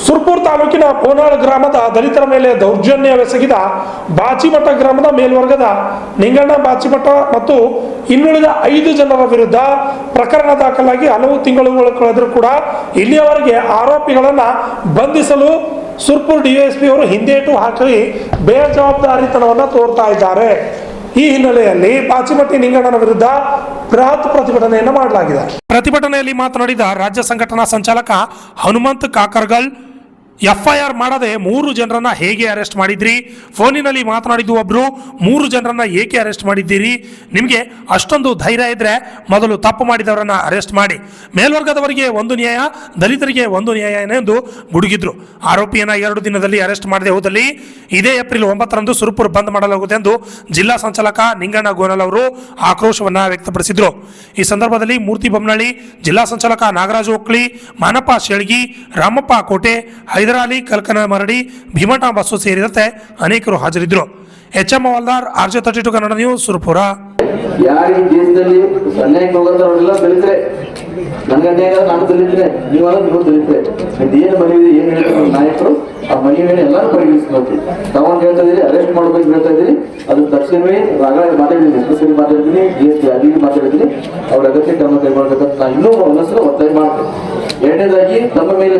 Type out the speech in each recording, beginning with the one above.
ಸುರ್ಪುರ್ ತಾಲೂಕಿನ ಬೋನಾಳ್ ಗ್ರಾಮದ ದಲಿತರ ಮೇಲೆ ದೌರ್ಜನ್ಯವೆಸಗಿದ ಬಾಚಿಮಠ ಗ್ರಾಮದ ಮೇಲ್ವರ್ಗದ ನಿಂಗಣ್ಣ ಬಾಚಿಮಠ ಮತ್ತು ಇನ್ನುಳಿದ 5 ಜನರ ವಿರುದ್ಧ ಪ್ರಕರಣ ದಾಖಲಾಗಿ ಹಲವು ತಿಂಗಳುಗಳು ಕಳೆದರೂ ಕೂಡ ಇಲ್ಲಿಯವರೆಗೆ ಆರೋಪಿಗಳನ್ನು ಬಂಧಿಸಲು ಸುರ್ಪುರ್ ಡಿವೈಎಸ್ಪಿ ಅವರು ಹಿಂದೇಟು ಹಾಕಿ ಬೇಜವಾಬ್ದಾರಿತನವನ್ನು ತೋರ್ತಾ ಇದ್ದಾರೆ. ಈ ಹಿನ್ನೆಲೆಯಲ್ಲಿ ಬಾಚಿಮಠಿ ನಿಂಗಣ್ಣನ ವಿರುದ್ಧ ಬೃಹತ್ ಪ್ರತಿಭಟನೆಯನ್ನು ಮಾಡಲಾಗಿದೆ. ಪ್ರತಿಭಟನೆಯಲ್ಲಿ ಮಾತನಾಡಿದ ರಾಜ್ಯ ಸಂಘಟನಾ ಸಂಚಾಲಕ ಹನುಮಂತ್ ಕಾಕರ್ಗಲ್, ಎಫ್ಐಆರ್ ಮಾಡದೆ 3 ಜನರನ್ನ ಹೇಗೆ ಅರೆಸ್ಟ್ ಮಾಡಿದ್ರಿ? ಫೋನಿನಲ್ಲಿ ಮಾತನಾಡಿದ್ದು ಒಬ್ರು 3 ಜನರನ್ನ ಏಕೆ ಅರೆಸ್ಟ್ ಮಾಡಿದ್ದೀರಿ? ನಿಮಗೆ ಅಷ್ಟೊಂದು ಧೈರ್ಯ ಇದ್ರೆ ಮೊದಲು ತಪ್ಪು ಮಾಡಿದವರನ್ನ ಅರೆಸ್ಟ್ ಮಾಡಿ. ಮೇಲ್ವರ್ಗದವರಿಗೆ ಒಂದು ನ್ಯಾಯ, ದಲಿತರಿಗೆ ಒಂದು ನ್ಯಾಯ ಎಂದು ಗುಡುಗಿದ್ರು. ಆರೋಪಿಯನ್ನ 2 ದಿನದಲ್ಲಿ ಅರೆಸ್ಟ್ ಮಾಡದೆ ಹೋದಲ್ಲಿ ಇದೇ ಏಪ್ರಿಲ್ 9ರಂದು ಸುರ್ಪುರ್ ಬಂದ್ ಮಾಡಲಾಗುತ್ತದೆ ಎಂದು ಜಿಲ್ಲಾ ಸಂಚಾಲಕ ನಿಂಗಣ್ಣ ಗೋನಲ್ ಅವರು ಆಕ್ರೋಶವನ್ನ ವ್ಯಕ್ತಪಡಿಸಿದ್ರು. ಈ ಸಂದರ್ಭದಲ್ಲಿ ಮೂರ್ತಿ ಬೊಮ್ಮನಹಳ್ಳಿ, ಜಿಲ್ಲಾ ಸಂಚಾಲಕ ನಾಗರಾಜ್ ಓಕ್ಳಿ, ಮಾನಪ್ಪ ಶೇಳ್ಗಿ, ರಾಮಪ್ಪ ಕೋಟೆ, ಹೈದರಾಲಿ ಕಲ್ಕನಮರಡಿ, ಭೀಮಟ ಬಸ್ಸು ಸೇರಿದಂತೆ ಅನೇಕರು ಹಾಜರಿದ್ದರು. ಎಚ್ಎಂ ಹವಾಲ್ದಾರ್, RJ32 ಕನ್ನಡ ನ್ಯೂಸ್, ಸುರಪುರ. ಯಾರಿಗೆ ದೇಶದಲ್ಲಿ ಅನ್ಯಾಯ ಹೋಗೋದವರೆಲ್ಲ ದಲಿತರೆ, ನನಗೆ ಅನ್ಯಾಯ ನಾನು ದಲಿತರೆ, ನೀವಾಗ ನೀವು ದಲಿತರೆ. ಏನು ಮನವಿ ಏನ್ ಹೇಳ್ತಾರೆ ನಾಯಕರು, ಆ ಮನವಿಯನ್ನು ಎಲ್ಲರೂ ಪರಿಗಣಿಸ್ಬೇಕು. ತಾವು ಹೇಳ್ತಾ ಇದ್ದೀರಿ ಅರೆಸ್ಟ್ ಮಾಡ್ಬೇಕು ಹೇಳ್ತಾ ಇದ್ದೀರಿ, ಅದು ತಕ್ಷಣವೇ ಮಾತಾಡಿದ್ದೀನಿ, ಎಸ್ಪೆಷಲಿ ಮಾತಾಡಿದ್ದೀನಿ, DSP ಅಧಿಕಾರಿ ಮಾತಾಡಿದ್ದೀನಿ. ಅವ್ರ ಅಗತ್ಯ ಕ್ರಮ ಕೈಗೊಳ್ಬೇಕಂತ ನಾನು ಇನ್ನೂ ಒಂದೊಂದ್ಸಲ ಒತ್ತಾಯ ಮಾಡ್ತೇನೆ. ಎರಡನೇದಾಗಿ ತಮ್ಮ ಮೇಲೆ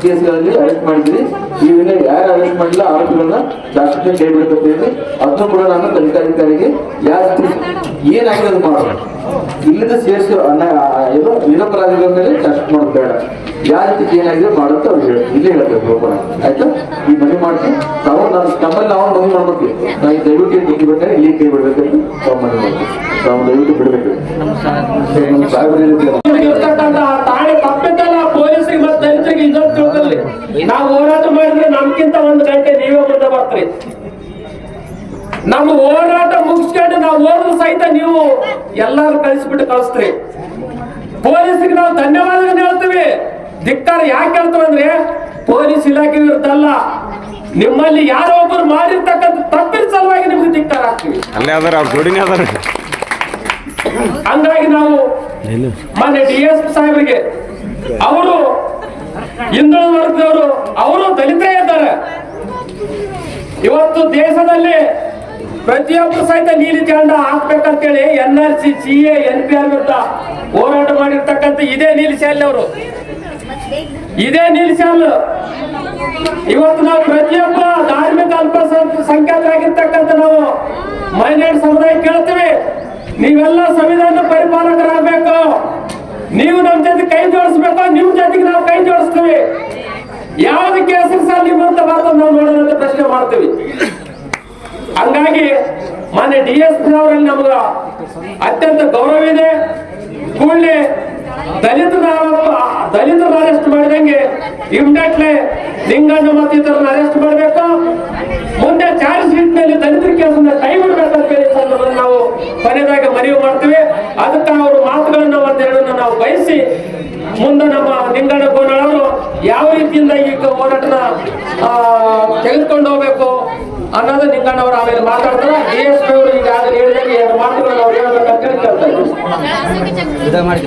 ಕೇಸ್ಗಳಲ್ಲಿ ಅರೆಸ್ಟ್ ಮಾಡಿದ್ರಿ, ಈಗ ಯಾರು ಅರೆಸ್ಟ್ ಮಾಡಿಲ್ಲ ಆರೋಪಿಗಳನ್ನ ಶಾಸಕ ಕೈ ಬಿಡಬೇಕು. ಅದನ್ನು ಕೂಡ ನಾನು ತನಿಖಾಧಿಕಾರಿಗೆ ಏನಾಗಿದೆ ಅದು ಮಾಡೋದು, ಇಲ್ಲದ ಸೇರಿಸಿ ಏನೋ ನಿರಪರಾಧಿಗಳ ಮೇಲೆ ಶಾಸಕ ಮಾಡೋದು ಬೇಡ. ಯಾವ ರೀತಿ ಏನಾಗಿದೆ ಮಾಡುತ್ತೆ ಅವ್ರು ಇಲ್ಲೇ ಹೇಳ್ಬೇಕು ಒಬ್ಬರ. ಆಯ್ತಾ, ಈ ಮನೆ ಮಾಡ್ತೀವಿ ನಾವು, ನಮ್ಮಲ್ಲಿ ನಾವು ಮನೆ ಮಾಡ್ಬೇಕು. ನಾವು ದಯವಿಟ್ಟು ನುಗ್ಗಿಬೇಕಾದ್ರೆ ಇಲ್ಲಿ ಕೈ ಬಿಡ್ಬೇಕಂತ ನಾವು ಮನೆ ಮಾಡ್ತೀವಿ. ನಾವು ದಯವಿಟ್ಟು ಬಿಡ್ಬೇಕು. ಪೊಲೀಸರಿಗೆ ಮತ್ತು ದಲಿತರಿಗೆ ಇದನ್ನು ತಿಳ್ಕೊಳ್ಳಿ. ನಾವು ಹೋರಾಟ ಮಾಡಿದ್ರೆ ನಮ್ಗಿಂತ 1 ಗಂಟೆ ನೀವೇ ಮುಂದೆ ಬರ್ತೀರಿ. ನಮ್ಮ ಹೋರಾಟ ಮುಗಿಸ್ಕೊಂಡು ನಾವು ಹೋದ್ರು ಸಹಿತ ನೀವು ಎಲ್ಲರೂ ಕಳಿಸ್ತೀರಿ. ಪೊಲೀಸರಿಗೆ ನಾವು ಧನ್ಯವಾದಗಳನ್ನು ಹೇಳ್ತೀವಿ. ಧಿಕ್ಕಾರ ಯಾಕೆ ಹೇಳ್ತೀವಿ ಅಂದ್ರೆ ಪೊಲೀಸ್ ಇಲಾಖೆ ವಿರುದ್ಧ ಅಲ್ಲ, ನಿಮ್ಮಲ್ಲಿ ಯಾರೋ ಒಬ್ಬರು ಮಾಡಿರ್ತಕ್ಕಂಥ ತಪ್ಪಿನ ಸಲುವಾಗಿ ನಿಮ್ಗೆ ಧಿಕ್ಕಾರ ಹಾಕ್ತೀವಿ. ಹಂಗಾಗಿ ನಾವು ಮೊನ್ನೆ DSP ಸಾಹೇಬರಿಗೆ, ಅವರು ಹಿಂದುಳಿದ ವರ್ಗದವರು, ಅವರು ದಲಿತರೇ ಇದ್ದಾರೆ. ಇವತ್ತು ದೇಶದಲ್ಲಿ ಪ್ರತಿಯೊಬ್ಬರು ಸಹಿತ ನೀಲಿ ಝಂಡ ಹಾಕ್ಬೇಕಂತೇಳಿ NRC, CA, NPR ವಿರುದ್ಧ ಹೋರಾಟ ಮಾಡಿರ್ತಕ್ಕಂಥ ಇದೇ ನೀಲಿ ಶಾಲೆ ಅವರು, ಇದೇ ನೀಲಿ ಶಾಲೆ. ಇವತ್ತು ನಾವು ಪ್ರತಿಯೊಬ್ಬ ಧಾರ್ಮಿಕ ಅಲ್ಪಸಂಖ್ಯಾತರಾಗಿರ್ತಕ್ಕಂಥ ನಾವು ಮೈನಾರಿಟಿ ಸಮುದಾಯ ಕೇಳ್ತೀವಿ, ನೀವೆಲ್ಲ ಸಂವಿಧಾನ ಪರಿಪಾಲಕರಾಗಬೇಕು, ನೀವು ನಮ್ಮ ಜೊತೆ ಕೈ ಜೋಡಿಸ್ಬೇಕು, ನಿಮ್ಮ ಜೊತೆಗೆ ನಾವು ಕೈ ಜೋಡಿಸ್ತೀವಿ. ಯಾವ್ದು ಕೇಸರಿ ಸಾಲ ನಿಮ್ಮಂತ ಬರ್ತದೆ ನಾವು ನೋಡೋದಂತ ಪ್ರಶ್ನೆ ಮಾಡ್ತೀವಿ. ಹಂಗಾಗಿ ಮೊನ್ನೆ DSP ಅವರಲ್ಲಿ ನಮ್ಗೆ ಅತ್ಯಂತ ಗೌರವ ಇದೆ. ಕೂಡಲೇ ದಲಿತರ ಅರೆಸ್ಟ್ ಮಾಡಿದಂಗೆ ಇಮ್ಮಿಡಿಯೇಟ್ಲಿ ನಿಂಗಣ್ಣ ಮತ್ತು ಇತರನ್ನ ಅರೆಸ್ಟ್ ಮಾಡಬೇಕು. ಮುಂದೆ ಚಾರ್ಜ್ ಶೀಟ್ ಮೇಲೆ ದಲಿತರ ಕೇಸನ್ನ ಕೈ ಬಿಡಬೇಕಂತ ಹೇಳಿ ಸಂದರ್ಭದಲ್ಲಿ ನಾವು ಕೊನೆಯದಾಗಿ ಮನವಿ ಮಾಡ್ತೀವಿ. ಅದಕ್ಕೆ ಅವರು ಮಾತುಗಳನ್ನ ಒಂದೆರಡನ್ನ ನಾವು ಬಯಸಿ ಮುಂದೆ ನಮ್ಮ ನಿಂಗಣ್ಣ ಗೋನಾಳ್ ಅವರು ಯಾವ ರೀತಿಯಿಂದ ಈಗ ಹೋರಾಟನ ತೆಗೆದುಕೊಂಡು ಹೋಗ್ಬೇಕು ಅನ್ನೋದು ನಿಂಗಣ್ಣ ಅವರು ಆಮೇಲೆ ಮಾತಾಡ್ತಾರೆ. DSP ಅವರು ಈಗಾಗಲೇ ಹೇಳಿದಾಗ 2 ಮಾತುಗಳನ್ನು ಅವ್ರು ಹೇಳ್ಬೇಕಂತ ಹೇಳಿ ಕೇಳ್ತಾ ಇದ್ದೀವಿ. ದಯಮಾಡಿ